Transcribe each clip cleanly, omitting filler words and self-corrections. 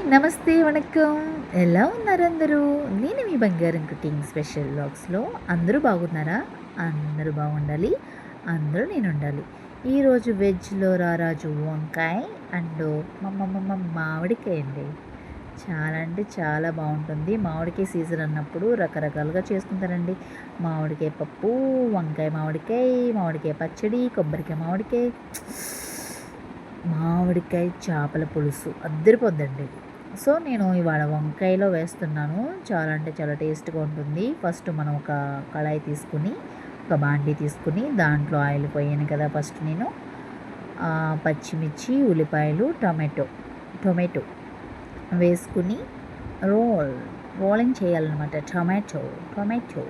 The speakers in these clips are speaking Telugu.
నమస్తే, వణక్కం. ఎలా ఉన్నారు అందరూ? నేను మీ బంగారం కుకింగ్ స్పెషల్ వ్లాగ్స్‌లో అందరూ బాగున్నారా? అందరూ బాగుండాలి. అందరూ నేనుండాలి. ఈరోజు వెజ్‌లో రారాజు వంకాయ అండ్ మామిడికాయ అండి. చాలా అంటే చాలా బాగుంటుంది. మామిడికాయ సీజన్ అన్నప్పుడు రకరకాలుగా చేసుకుంటారండి. మామిడికాయ పప్పు, వంకాయ మామిడికాయ, మామిడికాయ పచ్చడి, కొబ్బరికాయ మామిడికాయ, మామిడికాయ చేపల పులుసు అద్దరిపోద్దండి. సో నేను ఇవాళ వంకాయలో వేస్తున్నాను. చాలా అంటే చాలా టేస్ట్‌గా ఉంటుంది. ఫస్ట్ మనం ఒక కళాయి తీసుకుని, ఒక బాండీ తీసుకుని దాంట్లో ఆయిల్ పోయాను కదా ఫస్ట్ నేను. పచ్చిమిర్చి, ఉల్లిపాయలు, టొమాటో వేసుకుని రోలింగ్ చేయాలన్నమాట. టొమాటో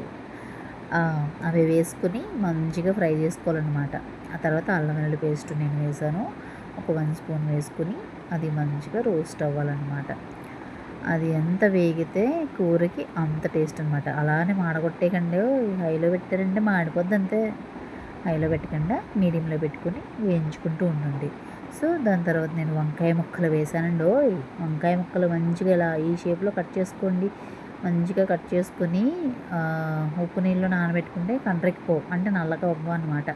అవి వేసుకుని మంచిగా ఫ్రై చేసుకోవాలన్నమాట. ఆ తర్వాత అల్లం వెల్లుల్లి పేస్ట్ నేను వేసాను. ఒక 1 స్పూన్ వేసుకుని అది మంచిగా రోస్ట్ అవ్వాలన్నమాట. అది ఎంత వేగితే కూరకి అంత టేస్ట్ అనమాట. అలానే మాడగొట్టేయకండి. హైలో పెట్టారంటే మాడిపోద్ది అంతే. హైలో పెట్టకుండా మీడియంలో పెట్టుకుని వేయించుకుంటూ ఉండండి. సో దాని తర్వాత నేను వంకాయ ముక్కలు వేసానండి. వంకాయ ముక్కలు మంచిగా ఇలా ఈ షేప్లో కట్ చేసుకోండి. మంచిగా కట్ చేసుకుని ఉప్పు నీళ్ళు నానబెట్టుకుంటే కండ్రెక్కిపోవు, అంటే నల్లగా అవ్వవు అనమాట.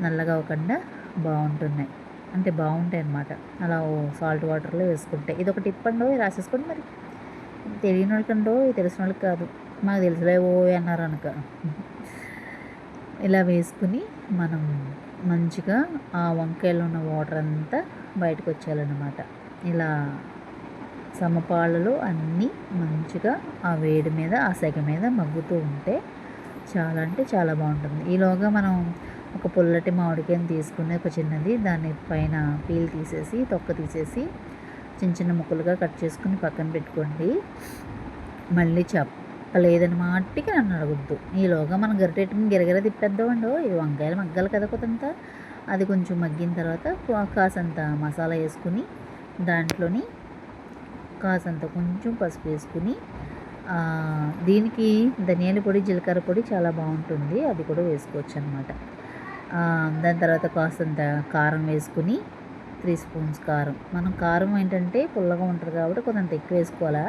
నల్లగా అవ్వకుండా బాగుంటున్నాయి, అంటే బాగుంటాయి అన్నమాట. అలా సాల్ట్ వాటర్లో వేసుకుంటే ఇది ఒక టిప్ అండి, రాసేసుకోండి. మరి తెలియని వాళ్ళకండో తెలిసిన వాళ్ళకి కాదు, మాకు తెలిసిలేవో అన్నారు అనక. ఇలా వేసుకుని మనం మంచిగా ఆ వంకాయలో ఉన్న వాటర్ అంతా బయటకు వచ్చేయాలన్నమాట. ఇలా సమపాలలో అన్నీ మంచిగా ఆ వేడి మీద, ఆ సెగ మీద మగ్గుతూ ఉంటే చాలా అంటే చాలా బాగుంటుంది. ఈలోగా మనం ఒక పుల్లటి మామిడికాయని తీసుకుని ఒక చిన్నది దాని పైన పీల్ తీసేసి, తొక్క తీసేసి చిన్న చిన్న ముక్కలుగా కట్ చేసుకుని పక్కన పెట్టుకోండి. మళ్ళీ చెప్పలేదని మాటికి నన్ను అడగొద్దు. ఈలోగా మనం గరిటెట్టుకుని గిరగిర తిప్పేద్దామండి. ఈ వంకాయలు మగ్గాలి కదా కొంత. అది కొంచెం మగ్గిన తర్వాత కాసంత మసాలా వేసుకుని దాంట్లోని కాసంత కొంచెం పసుపు వేసుకుని దీనికి ధనియాల పొడి, జీలకర్ర పొడి చాలా బాగుంటుంది, అది కూడా వేసుకోవచ్చు అనమాట. దాని తర్వాత కాసంత కారం వేసుకుని 3 స్పూన్స్ కారం. మనం కారం ఏంటంటే పుల్లగా ఉంటుంది కాబట్టి కొంత ఎక్కువ వేసుకోవాలా.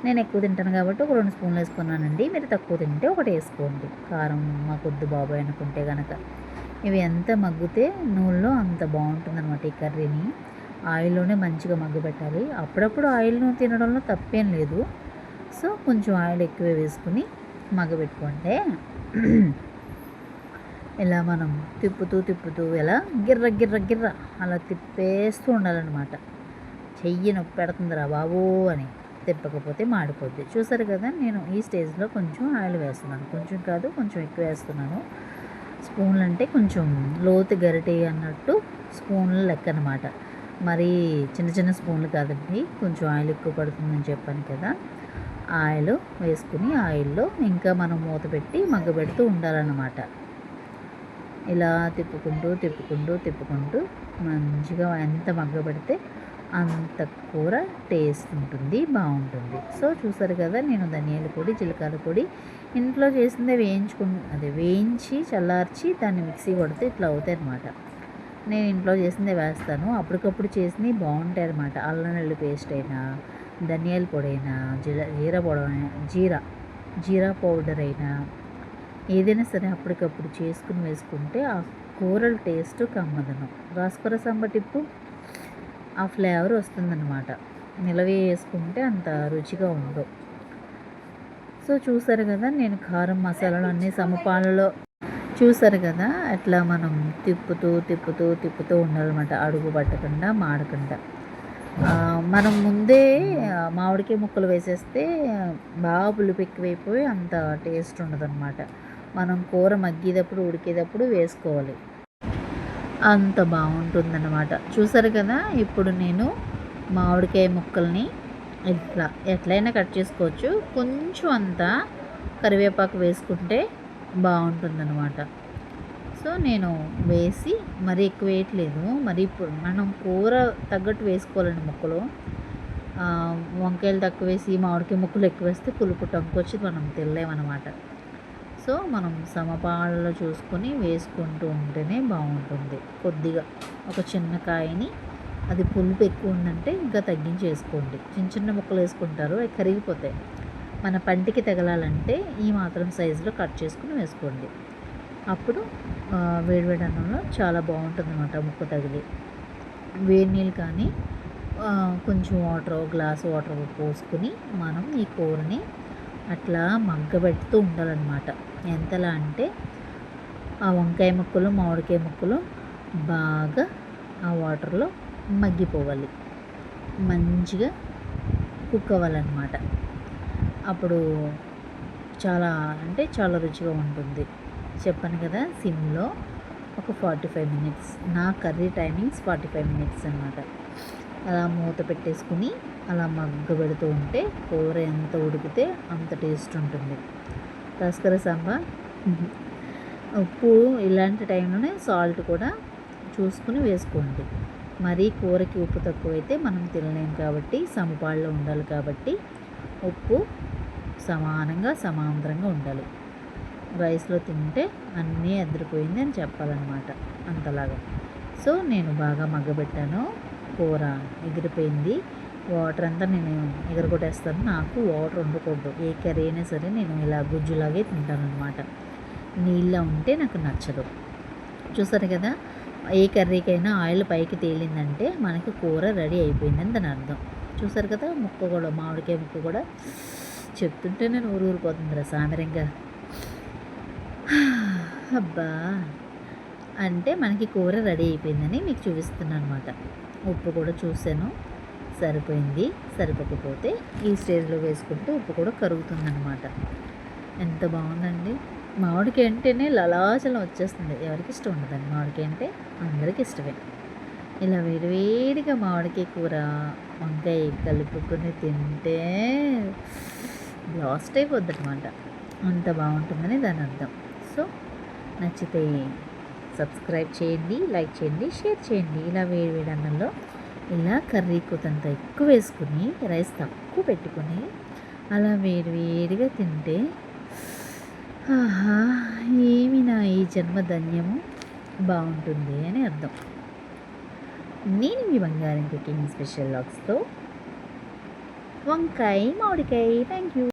నేను ఎక్కువ తింటాను కాబట్టి ఒక 2 స్పూన్లు వేసుకున్నానండి. మీరు తక్కువ తింటే ఒకటి వేసుకోండి కారం, మా కొద్దు బాబాయ్ అనుకుంటే కనుక. ఇవి ఎంత మగ్గితే నూనెలో అంత బాగుంటుంది అనమాట. ఈ కర్రీని ఆయిల్లోనే మంచిగా మగ్గబెట్టాలి. అప్పుడప్పుడు ఆయిల్ను తినడంలో తప్పేం లేదు. సో కొంచెం ఆయిల్ ఎక్కువ వేసుకుని మగ్గబెట్టుకుంటే ఇలా మనం తిప్పుతూ ఇలా గిర్ర అలా తిప్పేస్తూ ఉండాలన్నమాట. చెయ్యి నొప్పి పెడుతుందిరా బాబు అని, తిప్పకపోతే మాడిపోద్ది. చూసారు కదా, నేను ఈ స్టేజ్లో కొంచెం ఆయిల్ వేస్తున్నాను. కొంచెం కాదు, కొంచెం ఎక్కువ వేస్తున్నాను. స్పూన్లు అంటే కొంచెం లోతు గరిటె అన్నట్టు స్పూన్లు లెక్క అనమాట. మరి చిన్న చిన్న స్పూన్లు కాదండి, కొంచెం ఆయిల్ ఎక్కువ పడుతుందని చెప్పాను కదా. ఆయిల్ వేసుకుని ఆయిల్లో ఇంకా మనం మూత పెట్టి మగ్గబెడుతూ ఉండాలన్నమాట. ఇలా తిప్పుకుంటూ మంచిగా ఎంత మగ్గబెడితే అంత కూర టేస్ట్ ఉంటుంది, బాగుంటుంది. సో చూసారు కదా, నేను ధనియాల పొడి, జీలకర్ర పొడి ఇంట్లో చేసిందే వేయించి చల్లార్చి దాన్ని మిక్సీ కొడితే ఇట్లా అవుతాయి అన్నమాట. నేను ఇంట్లో చేసిందే వేస్తాను. అప్పటికప్పుడు చేసినవి బాగుంటాయి అన్నమాట. అల్లం వెల్లుల్లి పేస్ట్ అయినా, ధనియాల పొడి అయినా, జీరా పౌడర్ అయినా, ఏదైనా సరే అప్పటికప్పుడు చేసుకుని వేసుకుంటే ఆ కూరల టేస్ట్ కమ్మదనం. రాసుకూర సాంబార్ టిప్పు, ఆ ఫ్లేవర్ వస్తుందన్నమాట. నిలవ వేసుకుంటే అంత రుచిగా ఉండవు. సో చూసారు కదా, నేను కారం మసాలాలు అన్నీ సమపాలలో చూసారు కదా, అట్లా మనం తిప్పుతూ ఉండాలన్నమాట. అడుగు పట్టకుండా, మాడకుండా. మనం ముందే మామిడికాయ ముక్కలు వేసేస్తే బాగా పులుపు ఎక్కువైపోయి అంత టేస్ట్ ఉండదన్నమాట. మనం కూర మగ్గేటప్పుడు, ఉడికేటప్పుడు వేసుకోవాలి, అంత బాగుంటుందన్నమాట. చూసారు కదా, ఇప్పుడు నేను మామిడికాయ ముక్కల్ని ఎట్లయినా కట్ చేసుకోవచ్చు. కొంచెం అంత కరివేపాకు వేసుకుంటే బాగుంటుందన్నమాట. సో నేను వేసి మరీ ఎక్కువ వేయట్లేదు. మరి ఇప్పుడు మనం కూర తగ్గట్టు వేసుకోవాలండి ముక్కలు. వంకాయలు తక్కువ వేసి మామిడికాయ ముక్కలు ఎక్కువ వేస్తే పులుపు టంకొచ్చి మనం తినలేమన్నమాట. సో మనం సమపాలలో చూసుకొని వేసుకుంటూ ఉంటేనే బాగుంటుంది. కొద్దిగా ఒక చిన్న కాయని అది పులుపు ఎక్కువ ఉందంటే ఇంకా తగ్గించి వేసుకోండి. చిన్న చిన్న ముక్కలు వేసుకుంటారు, అవి కరిగిపోతాయి. మన పంటికి తగలాలంటే ఈ మాత్రం సైజులో కట్ చేసుకుని వేసుకోండి. అప్పుడు వేడివేడి అన్నంలో చాలా బాగుంటుందన్నమాట. ముక్క తగిలి వేడి నీళ్ళు కానీ కొంచెం వాటర్, గ్లాస్ వాటర్ పోసుకుని మనం ఈ కూరని అట్లా మగ్గబెడుతూ ఉండాలన్నమాట. ఎంతలా అంటే ఆ వంకాయ ముక్కలు, మామిడికాయ ముక్కలు బాగా ఆ వాటర్లో మగ్గిపోవాలి, మంచిగా కుక్ అవ్వాలన్నమాట. అప్పుడు చాలా అంటే చాలా రుచిగా ఉంటుంది. చెప్పాను కదా, సిమ్లో ఒక 45 మినిట్స్. నా కర్రీ టైమింగ్స్ 45 మినిట్స్ అన్నమాట. అలా మూత పెట్టేసుకుని అలా మగ్గబెడుతూ ఉంటే కూర ఎంత ఉడికితే అంత టేస్ట్ ఉంటుంది. రసకర సాంబార్. ఉప్పు ఇలాంటి టైంలోనే సాల్ట్ కూడా చూసుకుని వేసుకోండి. మరీ కూరకి ఉప్పు తక్కువైతే మనం తినలేం కాబట్టి సమపాళ్ళలో ఉండాలి. కాబట్టి ఉప్పు సమానంగా సమాంతరంగా ఉండాలి. రైస్లో తింటే అన్నీ అదిరిపోయింది అని చెప్పాలన్నమాట, అంతలాగా. సో నేను బాగా మగ్గబెట్టాను. కూర ఎగిరిపోయింది. వాటర్ అంతా నేను ఎగరగొట్టేస్తాను. నాకు వాటర్ ఉండకూడదు. ఏ కర్రీ అయినా సరే నేను ఇలా గుజ్జులాగే తింటానన్నమాట. నీళ్ళ ఉంటే నాకు నచ్చదు. చూసారు కదా, ఏ కర్రీకైనా ఆయిల్ పైకి తేలిందంటే మనకి కూర రెడీ అయిపోయిందని దాని అర్థం. చూసారు కదా, ముక్క కూడా, మామిడికాయ ముక్క కూడా చెప్తుంటేనే ఊరిపోతుందిరా సామరంగా. అబ్బా, అంటే మనకి కూర రెడీ అయిపోయిందని మీకు చూపిస్తున్నాను అనమాట. ఉప్పు కూడా చూసాను, సరిపోయింది. సరిపోకపోతే ఈ స్టేజ్లో వేసుకుంటే ఉప్పు కూడా కరుగుతుందన్నమాట. ఎంత బాగుందండి. మామిడికాయ అంటేనే లలాచలం వచ్చేస్తుంది. ఎవరికి ఇష్టం ఉండదండి మామిడికాయ అంటే? అందరికీ ఇష్టమే. ఇలా వేడివేడిగా మామిడికాయ కూర, వంకాయ కలుపుకొని తింటే బ్లాస్ట్ అయిపోద్ది అనమాట. అంత బాగుంటుందని దాని అర్థం. సో నచ్చితే సబ్స్క్రైబ్ చేయండి, లైక్ చేయండి, షేర్ చేయండి. ఇలా వేడి అన్నంలో ఇలా కర్రీ కొత్తంత ఎక్కువ వేసుకుని రైస్ తక్కువ పెట్టుకొని అలా వేడిగా తింటే ఆహా, ఏమి నా ఈ జన్మ ధన్యము, బాగుంటుంది అని అర్థం. నేను మీ బంగారం కుకింగ్ స్పెషల్ లాగ్స్తో వంకాయ మామిడికాయ. Thank you.